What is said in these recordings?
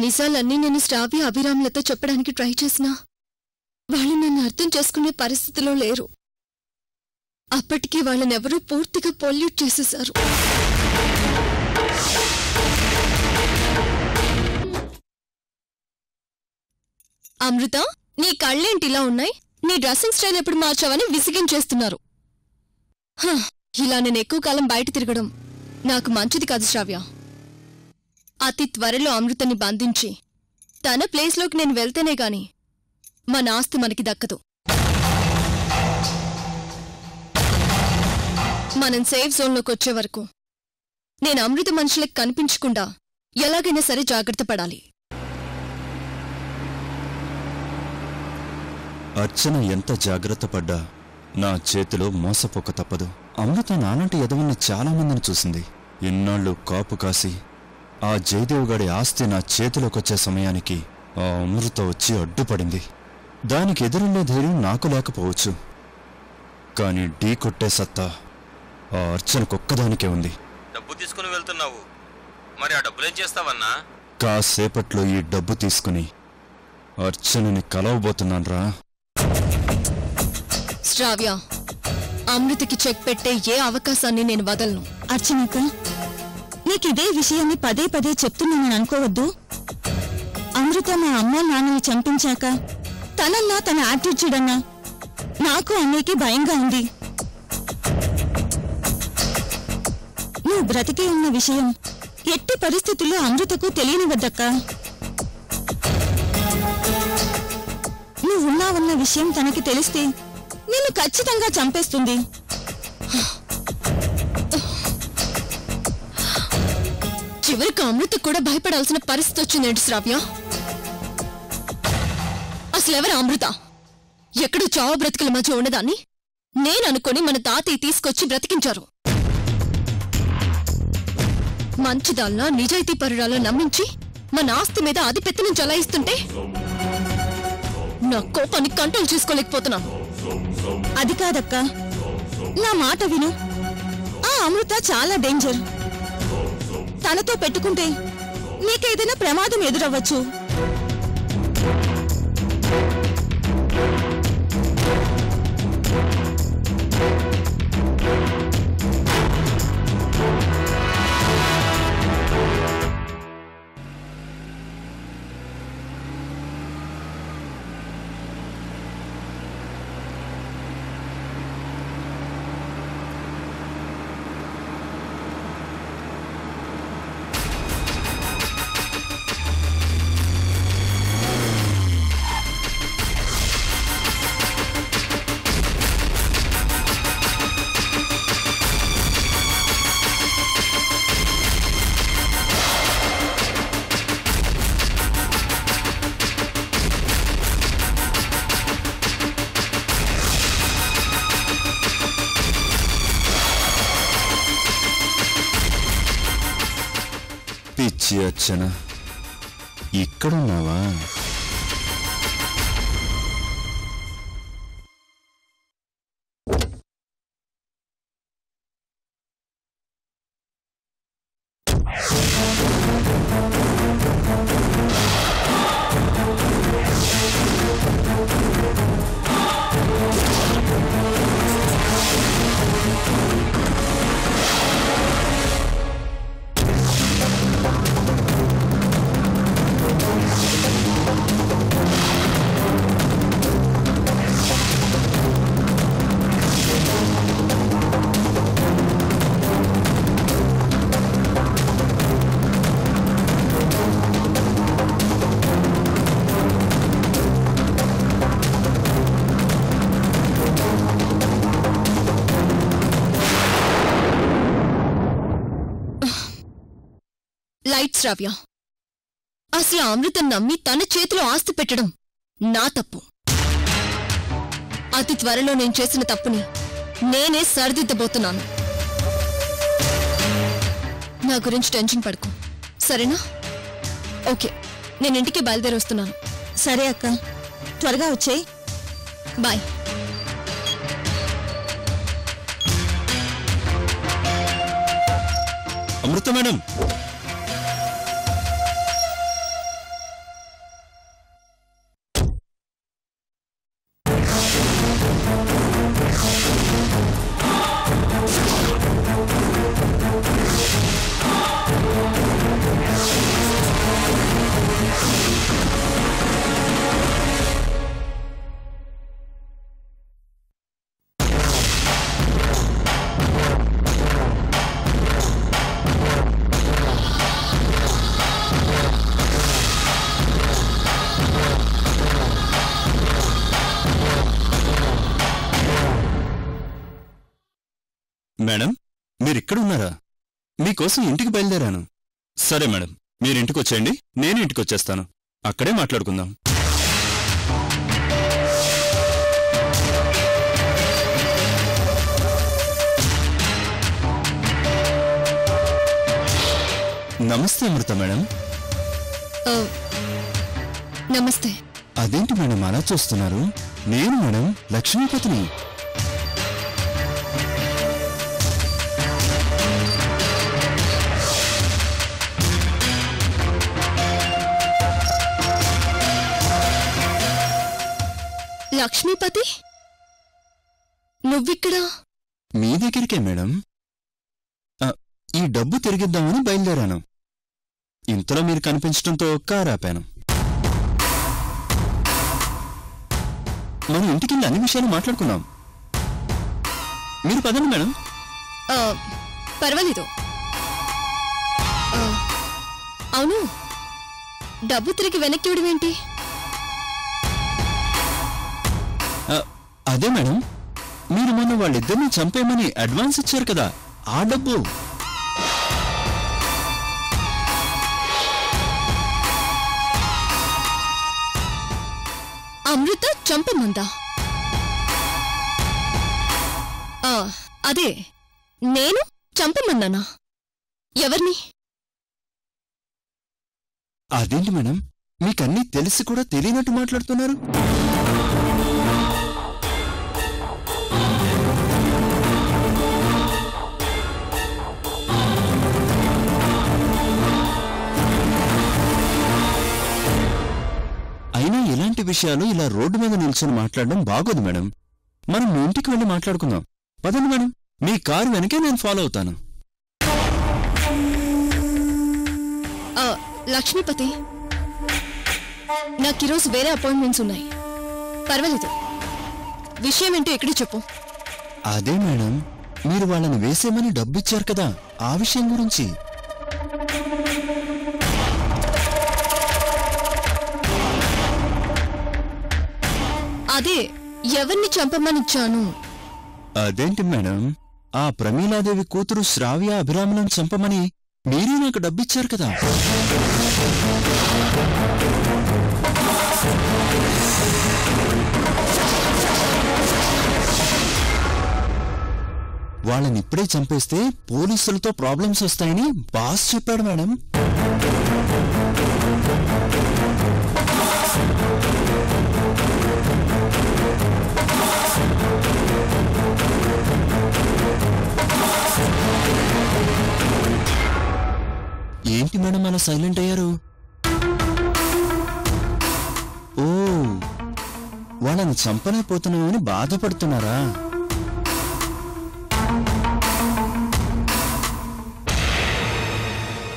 నిజాలన్నీ నేను శ్రావ్య అభిరాములతో చెప్పడానికి ట్రై చేసినా వాళ్ళు నన్ను అర్థం చేసుకునే పరిస్థితిలో లేరు. అప్పటికే వాళ్ళనెవరూ పూర్తిగా పొల్యూట్ చేసేశారు. అమృత, నీ కళ్ళేంటిలా ఉన్నాయి? నీ డ్రెస్సింగ్ స్టైల్ ఎప్పుడు మార్చావని విసిగించేస్తున్నారు. ఇలా నేను ఎక్కువ కాలం బయట తిరగడం నాకు మంచిది కాదు శ్రావ్య. అతి త్వరలో అమృతని బంధించి తన ప్లేస్లోకి నేను వెళ్తేనే గాని మన ఆస్తి మనకి దక్కదు. మనం సేఫ్ జోన్లోకి వచ్చే వరకు నేను అమృత మనుషులకు కనిపించకుండా ఎలాగైనా సరే జాగ్రత్త పడాలి. అర్చన ఎంత జాగ్రత్త పడ్డా నా చేతిలో మోసపోక తప్పదు. అమృత నాలాంటి ఎదవల్ని చాలా మందిని చూసింది. ఎన్నాళ్ళు కాపు కాసి ఆ జయదేవుగాడి ఆస్తి నా చేతిలోకొచ్చే సమయానికి ఆ అమృత వచ్చి అడ్డుపడింది. దానికి ఎదురుండే ధైర్యం నాకు లేకపోవచ్చు, కానీ ఢీ కొట్టే సత్తా ఆ అర్చనకొక్కదానికే ఉంది. డబ్బు తీసుకుని వెళ్తున్నావు, మరి ఆ డబ్బులేం చేస్తావన్నా? కాసేపట్లో ఈ డబ్బు తీసుకుని అర్చనని కలవబోతున్నాన్రా. శ్రావ్య, అమృతకి చెక్ పెట్టే ఏ అవకాశాన్ని నేను వదలను. అర్చనక్క, నీకిదే విషయాన్ని పదే పదే చెప్తున్నానని అనుకోవద్దు. అమృత మా అమ్మ నాన్నని చంపించాక తనన్నా తన యాటిట్యూడ్ అన్నా నాకు అన్నయ్యకి భయంగా ఉంది. నువ్వు బ్రతికే ఉన్న విషయం ఎట్టి పరిస్థితుల్లో అమృతకు తెలియనివద్దక్క. నువ్వున్నావన్న విషయం తనకి తెలిస్తే నిన్ను ఖచ్చితంగా చంపేస్తుంది. చివరికి అమృత కూడా భయపడాల్సిన పరిస్థితి వచ్చిందేంటి శ్రావ్య? అసలెవరు అమృత? ఎక్కడో చావ బ్రతుకుల మధ్య ఉండదాన్ని నేననుకొని మన తాతయ్య తీసుకొచ్చి బ్రతికించారు. మంచిదాల్లా నిజాయితీ పరురాలో నమ్మించి మన ఆస్తి మీద ఆధిపత్యం చలాయిస్తుంటే నా కోపాన్ని కంట్రోల్ చేసుకోలేకపోతున్నాను. అది కాదక్క, నా మాట విను. ఆ అమృత చాలా డేంజర్. తనతో పెట్టుకుంటే నీకేదైనా ప్రమాదం ఎదురవ్వచ్చు. పిచ్చి అర్చన, ఇక్కడున్నావా? లైట్ శ్రావ్య, అసలు అమృతం నమ్మి తన చేతిలో ఆస్తి పెట్టడం నా తప్పు. అతి త్వరలో నేను చేసిన తప్పుని నేనే సరిదిద్దబోతున్నాను. నా గురించి టెన్షన్ పడకు, సరేనా? ఓకే, నేను ఇంటికి బయలుదేరి వస్తున్నాను. సరే అక్క, త్వరగా వచ్చేయ్. బాయ్. అమృత మేడం, ఇక్కడున్నారా? మీకోసం ఇంటికి బయలుదేరాను. సరే మేడం, మీరింటికొచ్చేయండి, నేను ఇంటికొచ్చేస్తాను. అక్కడే మాట్లాడుకుందాం. నమస్తే అమృత మేడం. నమస్తే. అదేంటి మేడం అలా చూస్తున్నారు? నేను మేడం లక్ష్మీపతిని. లక్ష్మీపతి, నువ్విక్కడా? మీ దగ్గరికే మేడం. ఈ డబ్బు తిరిగిద్దామని బయలుదేరాను. ఇంతలో మీరు కనిపించడంతో కారు ఆపాను. మనం ఇంటికెళ్ళి అన్ని విషయాలు మాట్లాడుకున్నాం. మీరు పదండి మేడం. పర్వాలేదు. అవును, డబ్బు తిరిగి వెనక్కి ఇవ్వడమేంటి? అదే మేడం, మీరు మొన్న వాళ్ళిద్దరిని చంపేయమని అడ్వాన్స్ ఇచ్చారు కదా, ఆ డబ్బు. అమృత చంపమందా? అదే, నేను చంపమన్నానా? ఎవరిని? అదేంటి మేడం, మీకన్నీ తెలిసి కూడా తెలియనట్టు మాట్లాడుతున్నారు? అయినా ఇలాంటి విషయాలు ఇలా రోడ్డు మీద నిల్చొని మాట్లాడడం బాగోదు మేడం. మనం మీ ఇంటికి వెళ్ళి మాట్లాడుకుందాం. పదండి మేడం, మీ కారు వెనకే నేను ఫాలో అవుతాను. లక్ష్మీపతి, నాకు ఈరోజు వేరే అపాయింట్మెంట్స్ ఉన్నాయి. పర్వాలేదు, విషయం ఏంటో ఎక్కడే చెప్పు. అదే మేడం, మీరు వాళ్ళని వేసేమని డబ్బిచ్చారు కదా, ఆ విషయం గురించి. అదే, ఎవరిని చంపమనిచ్చాను? అదేంటి మేడం, ఆ ప్రమీలాదేవి కూతురు శ్రావ్య అభిరాములను చంపమని మీరే నాకు డబ్బిచ్చారు కదా. వాళ్ళని ఇప్పుడే చంపేస్తే పోలీసులతో ప్రాబ్లమ్స్ వస్తాయని బాస్ చెప్పాడు మేడం. ఏంటి మేడం అలా సైలెంట్ అయ్యారు? ఓ, వాళ్ళని చంపలేకపోతున్నామని బాధపడుతున్నారా?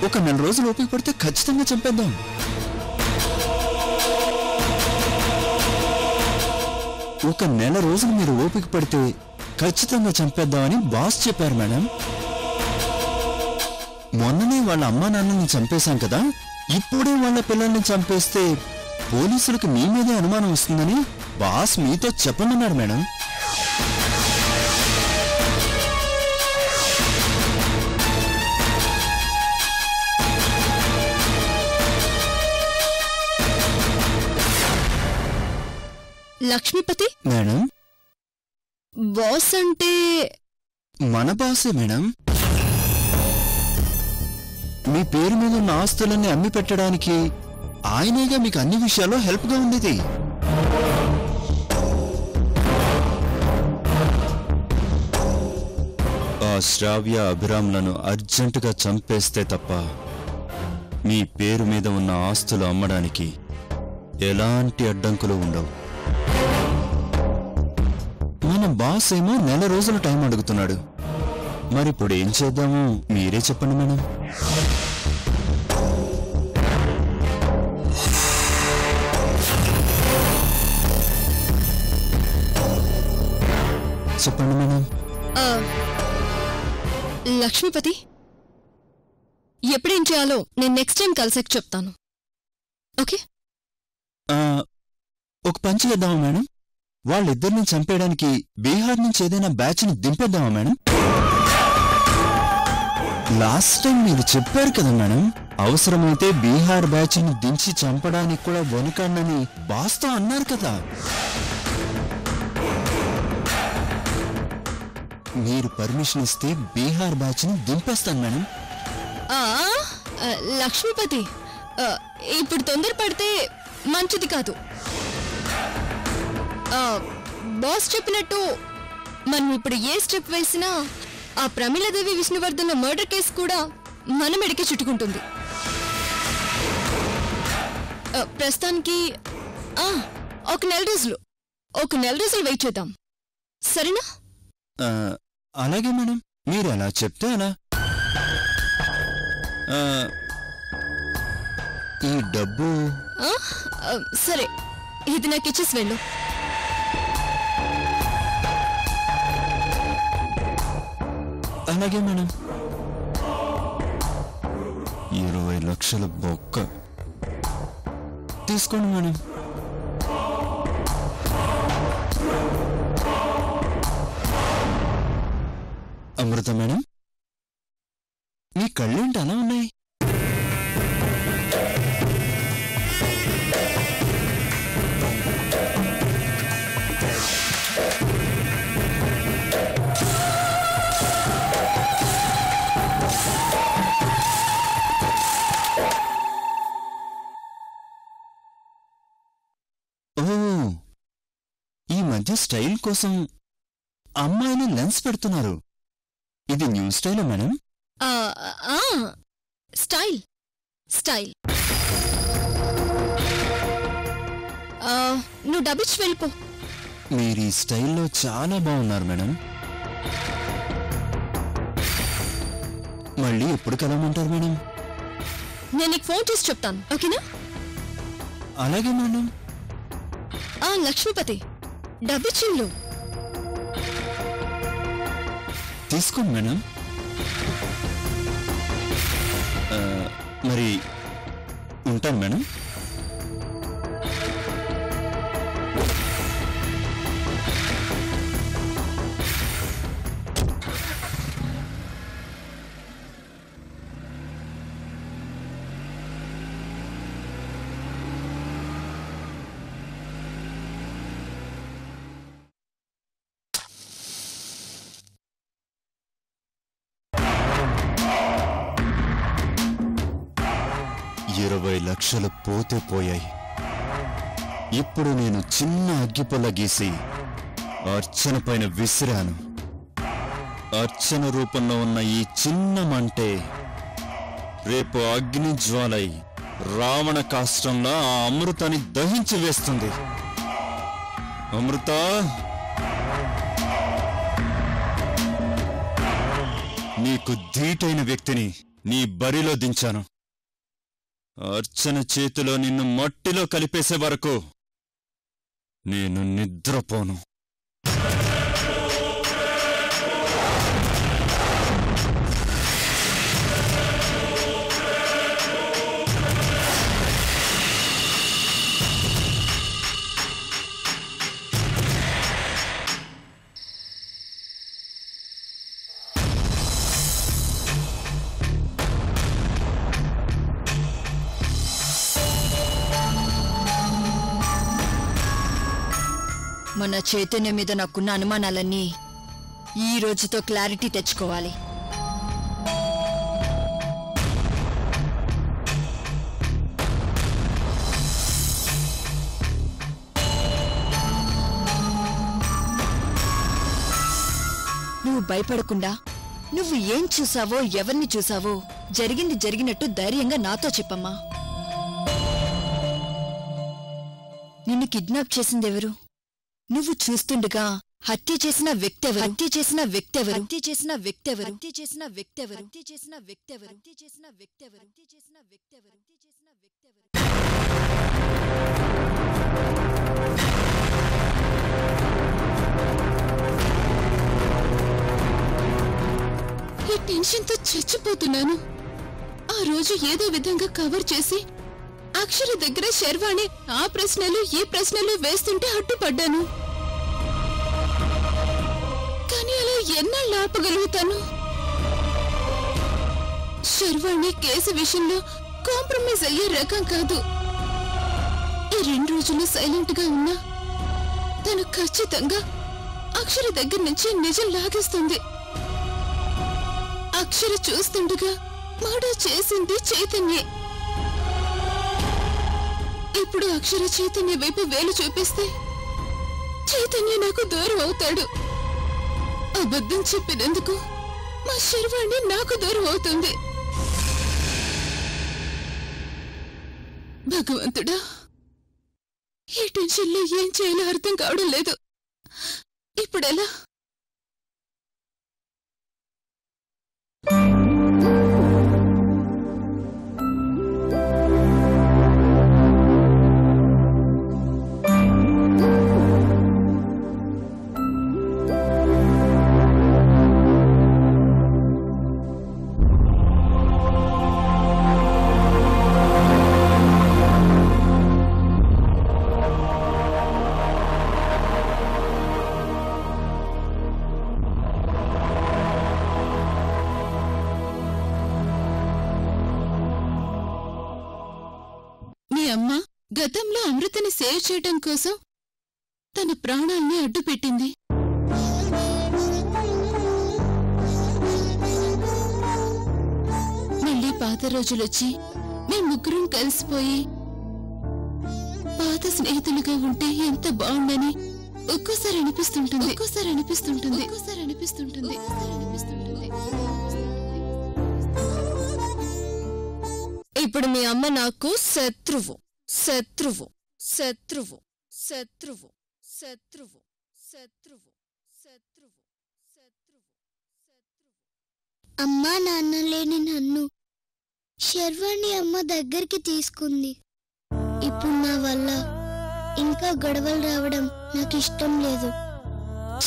ఒక 4 రోజులు ఓపిక పడితే ఖచ్చితంగా చంపేద్దాం. ఒక 1 రోజులు మీరు ఓపిక పడితే ఖచ్చితంగా చంపేద్దామని బాస్ చెప్పారు మేడం. మొన్ననే వాళ్ళ అమ్మా నాన్నని చంపేశాం కదా, ఇప్పుడే వాళ్ళ పిల్లల్ని చంపేస్తే పోలీసులకు మీ మీదే అనుమానం వస్తుందని బాస్ మీతో చెప్పమన్నారు మేడం. లక్ష్మీపతి మేడం, బాస్ అంటే మన బాసే మేడం. మీ పేరు మీద ఉన్న ఆస్తులన్నీ అమ్మి పెట్టడానికి ఆయనేగా మీకు అన్ని విషయాల్లో హెల్ప్గా ఉండేది. ఆ శ్రావ్య అభిరాములను అర్జెంటుగా చంపేస్తే తప్ప మీ పేరు మీద ఉన్న ఆస్తులు అమ్మడానికి ఎలాంటి అడ్డంకులు ఉండవు. మన బాస్ ఏమో 1 రోజుల టైం అడుగుతున్నాడు. మరిప్పుడు ఏం చేద్దామో మీరే చెప్పండి మేడం. చెప్పండి మేడం. లక్ష్మీపతి, ఎప్పుడేం చేయాలో నేను నెక్స్ట్ టైం కలిసాక చెప్తాను. ఓకే? ఒక పని చేద్దామా మేడం, వాళ్ళిద్దరిని చంపేయడానికి బీహార్ నుంచి ఏదైనా బ్యాచ్ని దింపేద్దామా మేడం? లాస్ట్ టైం మీరు చెప్పారు కదా మేడం, అవసరమైతే బీహార్ బ్యాచ్ ని దించి చంపడానికి కూడా వణుకాడనని బాస్తో అన్నారు కదా. మీరు పర్మిషన్ ఇస్తే బీహార్ బ్యాచ్ ని దింపేస్తాను మేడం. లక్ష్మీపతి, ఇప్పుడు తొందరపడితే మంచిది కాదు. బాస్ చెప్పినట్టు మనం ఇప్పుడు ఏ స్టెప్ వేసినా ఆ ప్రమీలాదేవి విష్ణువర్ధన్ మర్డర్ కేసు కూడా మన మెడకే చుట్టుకుంటుంది. ప్రస్తుతానికి ఒక నెల రోజులు వెయిట్ చేద్దాం, సరేనా? అలాగే మేడం, మీరు అలా చెప్తే అలా. ఈ డబ్బు సరే, ఇది నాకు ఇచ్చేసి వెళ్ళు. అలాగే మేడం. 20 లక్షల బొక్క తీసుకోండి మేడం. అమృత మేడం, మీ కళ్ళేంటి అలా ఉన్నాయి? ఈ మధ్య స్టైల్ కోసం అమ్మాయిని లెన్స్ పెడుతున్నారు. ఇది న్యూ స్టైలా మేడం? స్టైల్. నువ్వు డబ్బిచ్చి వెళ్ళిపో. మీరు ఈ స్టైల్లో చాలా బాగున్నారు మేడం. మళ్ళీ ఎప్పుడు కలవమంటారు మేడం? నేను నీకు ఫోన్ చేసి చెప్తాను, ఓకేనా? అలాగే మేడం. లక్ష్మీపతి, డబ్బిచ్చిళ్ళు తీసుకోండి మేడం. మరి ఉంటాను మేడం. $20 లక్షలు పోతే పోయాయి. ఇప్పుడు నేను చిన్న అగ్గిపుల్ల గీసి అర్చన పైన విసిరాను. అర్చన రూపంలో ఉన్న ఈ చిన్న మంటే రేపు అగ్ని జ్వాలై రావణ కాష్టంలో ఆ అమృతాన్ని దహించి వేస్తుంది. అమృత, నీకు ధీటైన వ్యక్తిని నీ బరిలో దించాను. అర్చన చేతిలో నిన్ను మట్టిలో కలిపేసే వరకు నేను నిద్రపోను. మన చైతన్యం మీద నాకున్న అనుమానాలన్నీ ఈ రోజుతో క్లారిటీ తెచ్చుకోవాలి. నువ్వు భయపడకుండా నువ్వు ఏం చూసావో, ఎవరిని చూసావో జరిగింది జరిగినట్టు ధైర్యంగా నాతో చెప్పమ్మా. నిన్ను కిడ్నాప్ చేసిందెవరు? నువ్వు చూస్తుండగా హత్య చేసిన వ్యక్తెవరు? ఈ టెన్షన్తో చచ్చిపోతున్నాను. ఆ రోజు ఏదో విధంగా కవర్ చేసి అక్షర దగ్గర శర్వాణి ఆ ప్రశ్నలు ఈ ప్రశ్నలు వేస్తుంటే అడ్డుపడ్డాను. కానీ అలా ఎన్నాళ్ళు ఆపగలుగుతాను? శర్వాణి కేసు విషయంలో కాంప్రమైజ్ అయ్యే రకం కాదు. ఈ 2 రోజులు సైలెంట్ గా ఉన్నా తను ఖచ్చితంగా అక్షర దగ్గర నుంచి నిజం లాగేస్తుంది. అక్షర చూస్తుండగా మర్డర్ చేసింది చైతన్యే. ఇప్పుడు అక్షర చైతన్య వైపు వేలు చూపిస్తే చైతన్య నాకు దూరం అవుతాడు. అబద్ధం చెప్పినందుకు మా శర్వాణి నాకు దూరం అవుతుంది. భగవంతుడా, ఈ టెన్షన్లో ఏం చేయాలో అర్థం కావడం లేదు. ఇప్పుడెలా? అమ్మ గతంలో అమృతని సేవ్ చేయడం కోసం తన ప్రాణాల్ని అడ్డుపెట్టింది. మళ్ళీ పాత రోజులొచ్చి మేం ముగ్గురం కలిసిపోయి పాత స్నేహితులుగా ఉంటే ఎంత బాగుండని ఒక్కోసారి అనిపిస్తుంటుంది. ఇప్పుడు మీ అమ్మ నాకు శత్రువు శత్రువు శత్రువు శత్రువు శత్రువు శత్రువు శత్రువు శత్రువు శత్రువు. అమ్మా నాన్న లేని నన్ను శర్వాణి అమ్మ దగ్గరికి తీసుకుంది. ఇప్పుడు నా వల్ల ఇంకా గొడవలు రావడం నాకు ఇష్టం లేదు.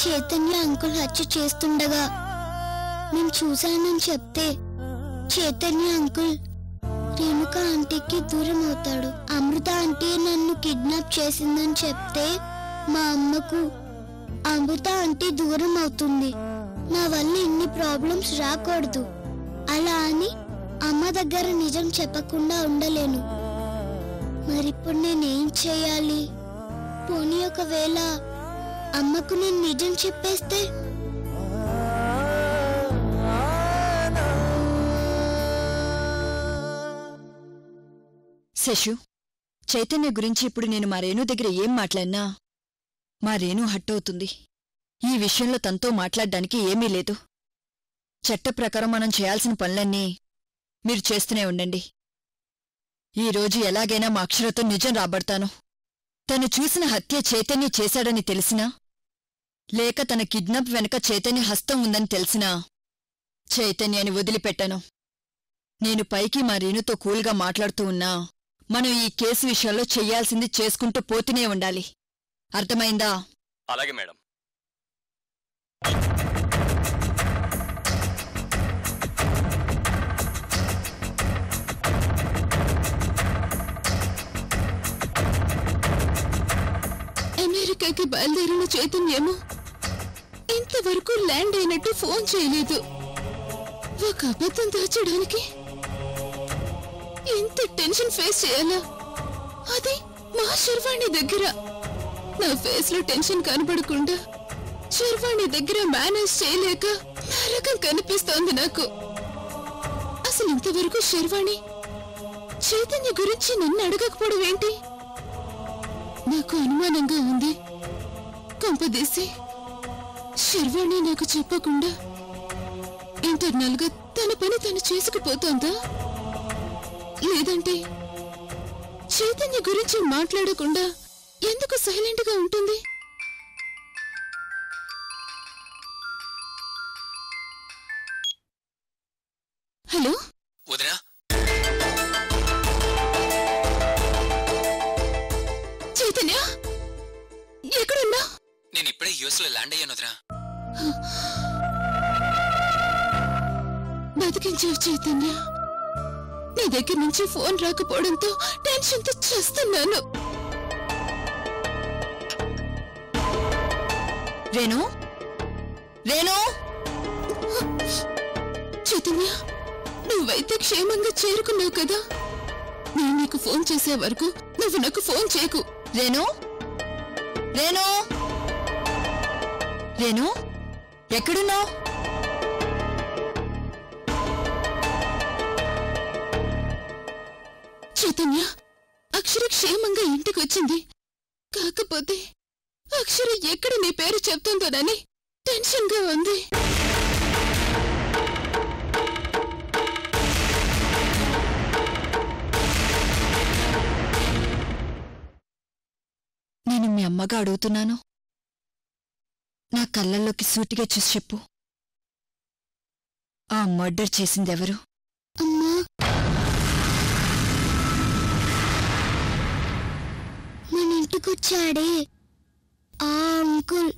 చైతన్య అంకుల్ హత్య చేస్తుండగా నేను చూశానని చెప్తే చైతన్య అంకుల్ రేణుక ఆంటీకి దూరం అవుతాడు. అమృత ఆంటీ నన్ను కిడ్నాప్ చేసిందని చెప్తే మా అమ్మకు అమృత ఆంటీ దూరం అవుతుంది. నా వల్ల ఇన్ని ప్రాబ్లమ్స్ రాకూడదు. అలా అని అమ్మ దగ్గర నిజం చెప్పకుండా ఉండలేను. మరిప్పుడు నేనేం చేయాలి? పోనీ ఒకవేళ అమ్మకు నేను నిజం చెప్పేస్తే? శశు, చైతన్య గురించి ఇప్పుడు నేను మా రేణు దగ్గర ఏం మాట్లాడినా మా రేణు హట్టవుతుంది. ఈ విషయంలో తనతో మాట్లాడ్డానికి ఏమీ లేదు. చట్ట ప్రకారం మనం చేయాల్సిన పనులన్నీ మీరు చేస్తూనే ఉండండి. ఈరోజు ఎలాగైనా మా అక్షరతో నిజం రాబడతాను. తను చూసిన హత్య చైతన్య చేశాడని తెలిసినా, లేక తన కిడ్నాప్ వెనక చైతన్య హస్తం ఉందని తెలిసినా చైతన్యాన్ని వదిలిపెట్టాను. నేను పైకి మా రేణుతో కూల్గా మాట్లాడుతూ ఉన్నా మనం ఈ కేసు విషయంలో చెయ్యాల్సింది చేసుకుంటూ పోతూనే ఉండాలి. అర్థమైందా? అలాగే మేడం. అమెరికాకి బయలుదేరిన చైతన్యేమో ఇంతవరకు ల్యాండ్ అయినట్టు ఫోన్ చేయలేదు. ఒక అబద్ధం దాచడానికి ఎంత టెన్షన్ ఫేస్ చేయాలా? అది మా శర్వాణి దగ్గర. నా ఫేస్ లో టెన్షన్ కనబడకుండా శర్వాణి దగ్గర మేనేజ్ చేయలేక నరకం కనిపిస్తోంది నాకు. అసలు ఇంతవరకు శర్వాణి చైతన్య గురించి నన్ను అడగకపోవడం ఏంటి? నాకు అనుమానంగా ఉంది. కొంపదీసి శర్వాణి నాకు చెప్పకుండా ఇంటర్నల్ గా తన పని తను చేసుకుపోతోందా? లేదంటే చైతన్య గురించి మాట్లాడకుండా ఎందుకు సైలెంట్ గా ఉంటుంది? హలో వదినా, చైతన్య, ఎక్కడున్నా? నేను ఇప్పుడే యుఎస్ లో ల్యాండ్ అయ్యాను వదినా. బతికించావు చైతన్య. నీ దగ్గర నుంచి ఫోన్ రాకపోవడంతో టెన్షన్ తో చేస్తున్నాను. రేణు, రేణు, చైతన్య, నువ్వైతే క్షేమంగా చేరుకున్నావు కదా. నేను నీకు ఫోన్ చేసే వరకు నువ్వు నాకు ఫోన్ చేయకు. రేణు, రేణు, రేణు, ఎక్కడున్నావు? చైతన్య, అక్షర క్షేమంగా ఇంటికి వచ్చింది. కాకపోతే అక్షర ఎక్కడ నీ పేరు చెప్తుందోనని టెన్షన్ గా ఉంది. నేను మీ అమ్మగా అడుగుతున్నాను. నా కళ్ళల్లోకి సూటిగా చూసి చెప్పు, ఆ మర్డర్ చేసిందెవరు? అమ్మా, మన ఇంటికొచ్చాడే ఆ అంకుల్.